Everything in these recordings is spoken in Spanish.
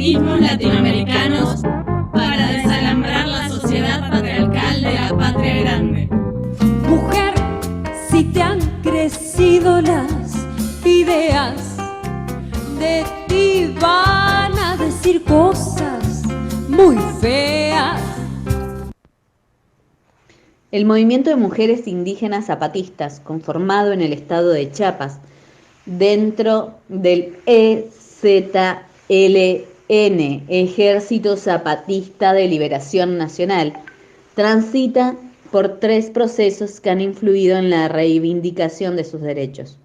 feminismos latinoamericanos para desalambrar la sociedad patriarcal de la patria grande. Mujer, si te han crecido las ideas, de ti van a decir cosas muy feas. El movimiento de mujeres indígenas zapatistas, conformado en el estado de Chiapas, dentro del EZLN, Ejército Zapatista de Liberación Nacional, transita por 3 procesos que han influido en la reivindicación de sus derechos.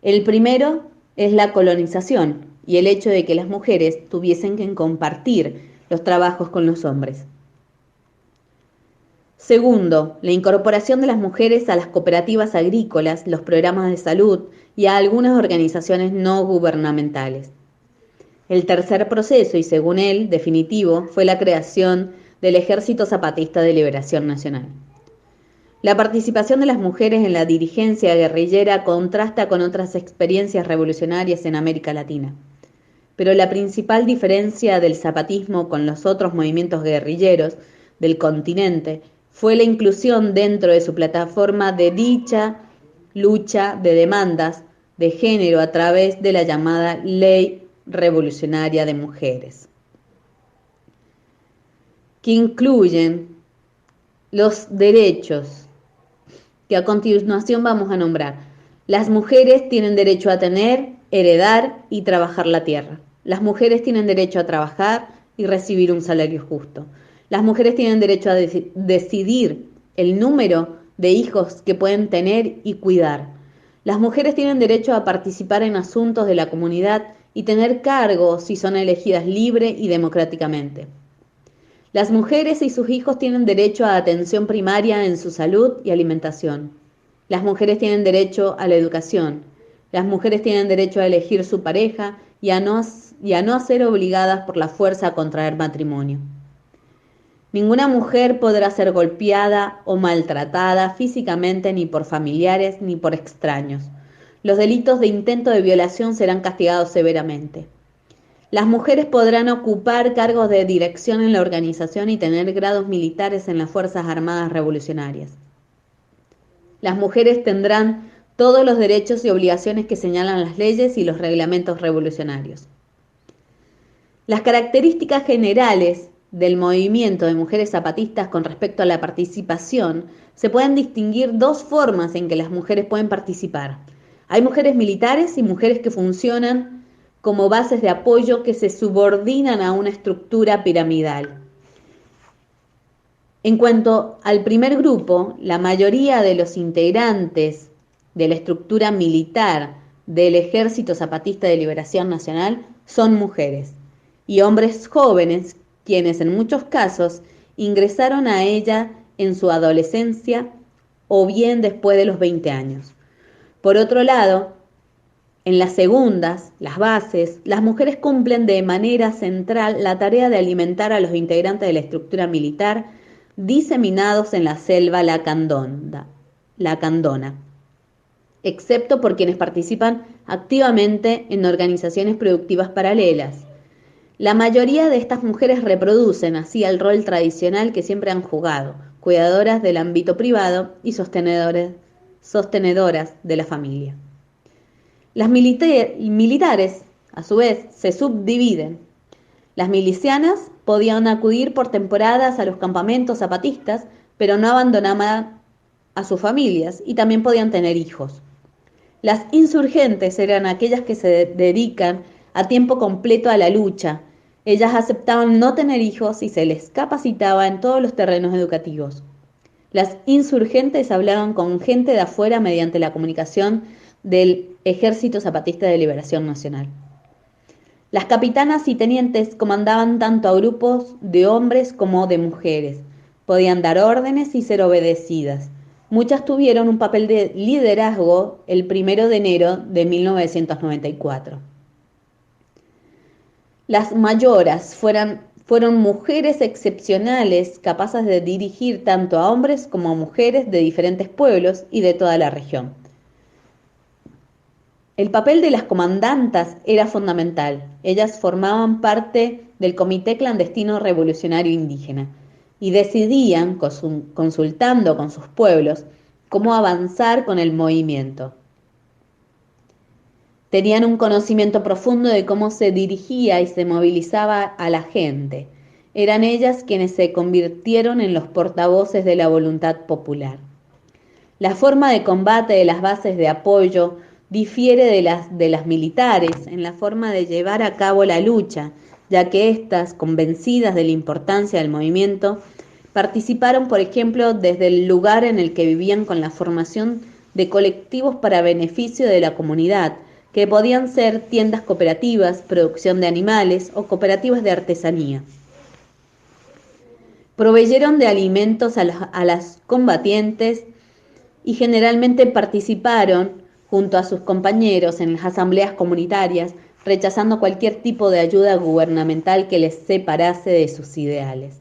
El primero es la colonización y el hecho de que las mujeres tuviesen que compartir los trabajos con los hombres. Segundo, la incorporación de las mujeres a las cooperativas agrícolas, los programas de salud y a algunas organizaciones no gubernamentales. El tercer proceso, y según él, definitivo, fue la creación del Ejército Zapatista de Liberación Nacional. La participación de las mujeres en la dirigencia guerrillera contrasta con otras experiencias revolucionarias en América Latina. Pero la principal diferencia del zapatismo con los otros movimientos guerrilleros del continente fue la inclusión dentro de su plataforma de dicha lucha de demandas de género a través de la llamada Ley Revolucionaria de Mujeres, que incluyen los derechos que a continuación vamos a nombrar. Las mujeres tienen derecho a tener, heredar y trabajar la tierra. Las mujeres tienen derecho a trabajar y recibir un salario justo. Las mujeres tienen derecho a decidir el número de hijos que pueden tener y cuidar. Las mujeres tienen derecho a participar en asuntos de la comunidad y tener cargos si son elegidas libre y democráticamente. Las mujeres y sus hijos tienen derecho a atención primaria en su salud y alimentación. Las mujeres tienen derecho a la educación. Las mujeres tienen derecho a elegir su pareja y a no ser obligadas por la fuerza a contraer matrimonio. Ninguna mujer podrá ser golpeada o maltratada físicamente ni por familiares ni por extraños. Los delitos de intento de violación serán castigados severamente. Las mujeres podrán ocupar cargos de dirección en la organización y tener grados militares en las Fuerzas Armadas Revolucionarias. Las mujeres tendrán todos los derechos y obligaciones que señalan las leyes y los reglamentos revolucionarios. Las características generales del movimiento de mujeres zapatistas con respecto a la participación se pueden distinguir 2 formas en que las mujeres pueden participar. Hay mujeres militares y mujeres que funcionan como bases de apoyo que se subordinan a una estructura piramidal. En cuanto al primer grupo, la mayoría de los integrantes de la estructura militar del Ejército Zapatista de Liberación Nacional son mujeres y hombres jóvenes, quienes en muchos casos ingresaron a ella en su adolescencia o bien después de los 20 años. Por otro lado, en las segundas, las bases, las mujeres cumplen de manera central la tarea de alimentar a los integrantes de la estructura militar diseminados en la selva lacandona, excepto por quienes participan activamente en organizaciones productivas paralelas. La mayoría de estas mujeres reproducen así el rol tradicional que siempre han jugado, cuidadoras del ámbito privado y sostenedoras de la familia. Las militares, a su vez, se subdividen. Las milicianas podían acudir por temporadas a los campamentos zapatistas, pero no abandonaban a sus familias y también podían tener hijos. Las insurgentes eran aquellas que se dedican a tiempo completo a la lucha. Ellas aceptaban no tener hijos y se les capacitaba en todos los terrenos educativos. Las insurgentes hablaban con gente de afuera mediante la comunicación del Ejército Zapatista de Liberación Nacional. Las capitanas y tenientes comandaban tanto a grupos de hombres como de mujeres. Podían dar órdenes y ser obedecidas. Muchas tuvieron un papel de liderazgo el 1 de enero de 1994. Las mayoras fueron mujeres excepcionales capaces de dirigir tanto a hombres como a mujeres de diferentes pueblos y de toda la región. El papel de las comandantas era fundamental. Ellas formaban parte del Comité Clandestino Revolucionario Indígena y decidían, consultando con sus pueblos, cómo avanzar con el movimiento. Tenían un conocimiento profundo de cómo se dirigía y se movilizaba a la gente. Eran ellas quienes se convirtieron en los portavoces de la voluntad popular. La forma de combate de las bases de apoyo difiere de las militares en la forma de llevar a cabo la lucha, ya que éstas, convencidas de la importancia del movimiento, participaron, por ejemplo, desde el lugar en el que vivían con la formación de colectivos para beneficio de la comunidad, que podían ser tiendas cooperativas, producción de animales o cooperativas de artesanía. Proveyeron de alimentos a las combatientes y generalmente participaron junto a sus compañeros en las asambleas comunitarias, rechazando cualquier tipo de ayuda gubernamental que les separase de sus ideales.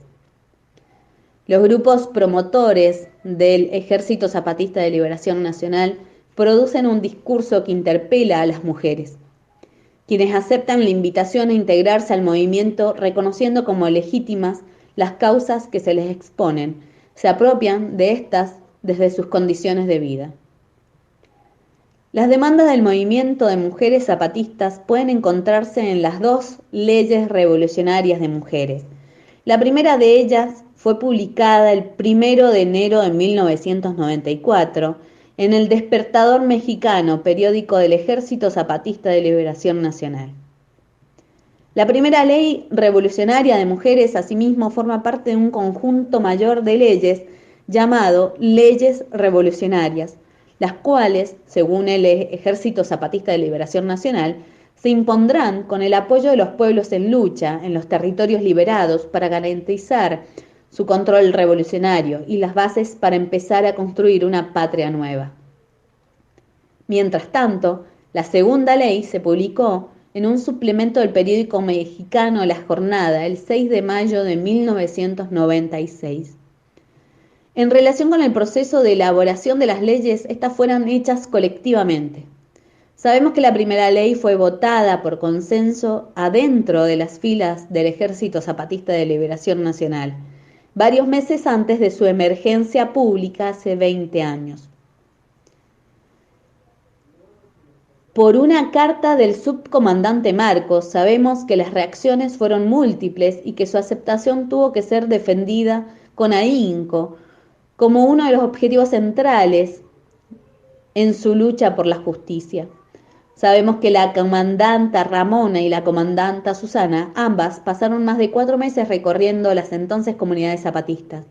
Los grupos promotores del Ejército Zapatista de Liberación Nacional producen un discurso que interpela a las mujeres, quienes aceptan la invitación a integrarse al movimiento reconociendo como legítimas las causas que se les exponen, se apropian de estas desde sus condiciones de vida. Las demandas del movimiento de mujeres zapatistas pueden encontrarse en las dos leyes revolucionarias de mujeres. La primera de ellas fue publicada el 1 de enero de 1994 en El Despertador Mexicano, periódico del Ejército Zapatista de Liberación Nacional. La primera ley revolucionaria de mujeres, asimismo, forma parte de un conjunto mayor de leyes llamado Leyes Revolucionarias, las cuales, según el Ejército Zapatista de Liberación Nacional, se impondrán con el apoyo de los pueblos en lucha en los territorios liberados para garantizar su control revolucionario y las bases para empezar a construir una patria nueva. Mientras tanto, la segunda ley se publicó en un suplemento del periódico mexicano La Jornada el 6 de mayo de 1996. En relación con el proceso de elaboración de las leyes, estas fueron hechas colectivamente. Sabemos que la primera ley fue votada por consenso adentro de las filas del Ejército Zapatista de Liberación Nacional, varios meses antes de su emergencia pública hace 20 años. Por una carta del subcomandante Marcos, sabemos que las reacciones fueron múltiples y que su aceptación tuvo que ser defendida con ahínco como uno de los objetivos centrales en su lucha por la justicia. Sabemos que la comandanta Ramona y la comandanta Susana, ambas pasaron más de 4 meses recorriendo las entonces comunidades zapatistas.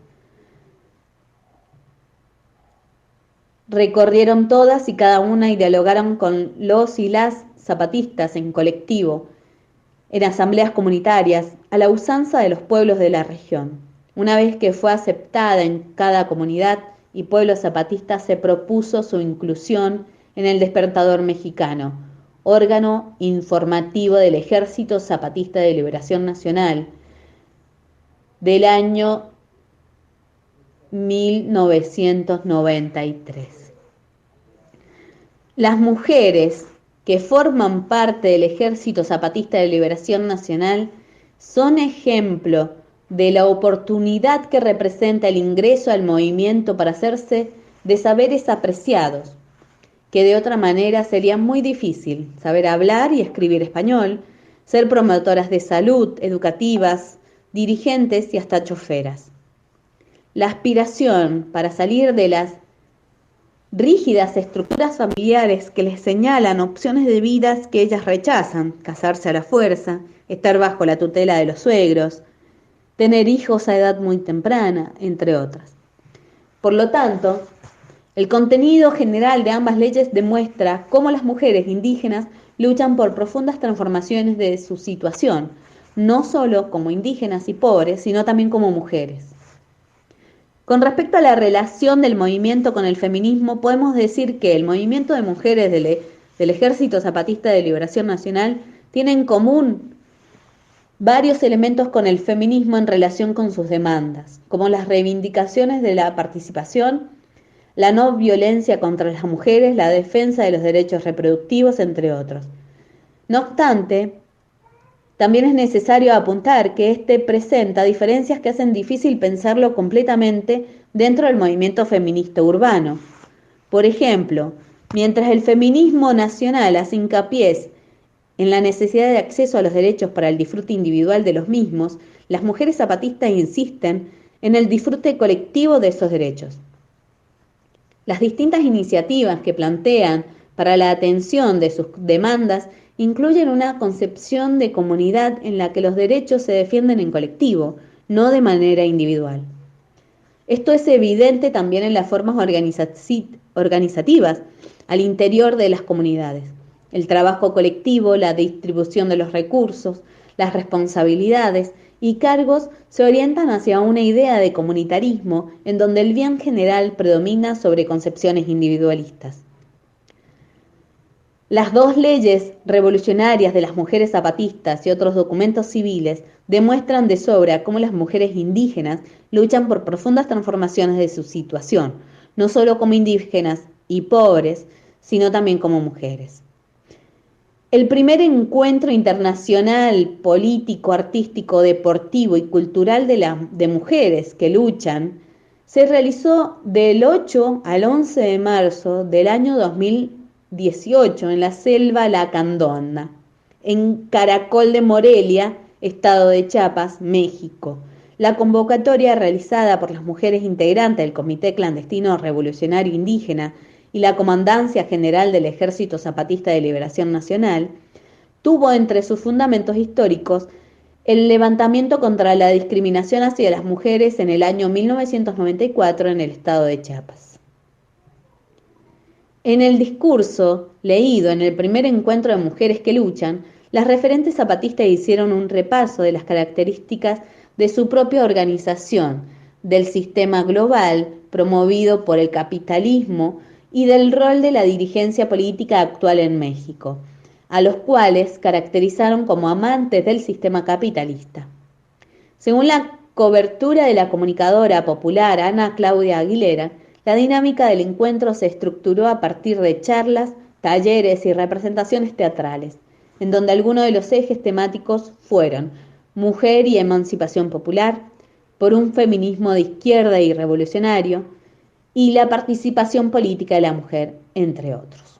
Recorrieron todas y cada una y dialogaron con los y las zapatistas en colectivo, en asambleas comunitarias, a la usanza de los pueblos de la región. Una vez que fue aceptada en cada comunidad y pueblo zapatista, se propuso su inclusión en el Despertador Mexicano, órgano informativo del Ejército Zapatista de Liberación Nacional, del año 1993. Las mujeres que forman parte del Ejército Zapatista de Liberación Nacional son ejemplo de la oportunidad que representa el ingreso al movimiento para hacerse de saberes apreciados, que de otra manera sería muy difícil: saber hablar y escribir español, ser promotoras de salud, educativas, dirigentes y hasta choferas. La aspiración para salir de las rígidas estructuras familiares que les señalan opciones de vidas que ellas rechazan: casarse a la fuerza, estar bajo la tutela de los suegros, tener hijos a edad muy temprana, entre otras. Por lo tanto, el contenido general de ambas leyes demuestra cómo las mujeres indígenas luchan por profundas transformaciones de su situación, no solo como indígenas y pobres, sino también como mujeres. Con respecto a la relación del movimiento con el feminismo, podemos decir que el movimiento de mujeres del Ejército Zapatista de Liberación Nacional tiene en común varios elementos con el feminismo en relación con sus demandas, como las reivindicaciones de la participación, la no violencia contra las mujeres, la defensa de los derechos reproductivos, entre otros. No obstante, también es necesario apuntar que este presenta diferencias que hacen difícil pensarlo completamente dentro del movimiento feminista urbano. Por ejemplo, mientras el feminismo nacional hace hincapié en la necesidad de acceso a los derechos para el disfrute individual de los mismos, las mujeres zapatistas insisten en el disfrute colectivo de esos derechos. Las distintas iniciativas que plantean para la atención de sus demandas incluyen una concepción de comunidad en la que los derechos se defienden en colectivo, no de manera individual. Esto es evidente también en las formas organizativas al interior de las comunidades. El trabajo colectivo, la distribución de los recursos, las responsabilidades y cargos se orientan hacia una idea de comunitarismo en donde el bien general predomina sobre concepciones individualistas. Las dos leyes revolucionarias de las mujeres zapatistas y otros documentos civiles demuestran de sobra cómo las mujeres indígenas luchan por profundas transformaciones de su situación, no solo como indígenas y pobres, sino también como mujeres. El primer encuentro internacional político, artístico, deportivo y cultural de mujeres que luchan se realizó del 8 al 11 de marzo del año 2018 en la selva Lacandona, en Caracol de Morelia, estado de Chiapas, México. La convocatoria realizada por las mujeres integrantes del Comité Clandestino Revolucionario Indígena y la Comandancia General del Ejército Zapatista de Liberación Nacional tuvo entre sus fundamentos históricos el levantamiento contra la discriminación hacia las mujeres en el año 1994 en el estado de Chiapas. En el discurso leído en el primer encuentro de mujeres que luchan, las referentes zapatistas hicieron un repaso de las características de su propia organización, del sistema global promovido por el capitalismo y del rol de la dirigencia política actual en México, a los cuales caracterizaron como amantes del sistema capitalista. Según la cobertura de la comunicadora popular Ana Claudia Aguilera, la dinámica del encuentro se estructuró a partir de charlas, talleres y representaciones teatrales, en donde algunos de los ejes temáticos fueron mujer y emancipación popular, por un feminismo de izquierda y revolucionario, y la participación política de la mujer, entre otros.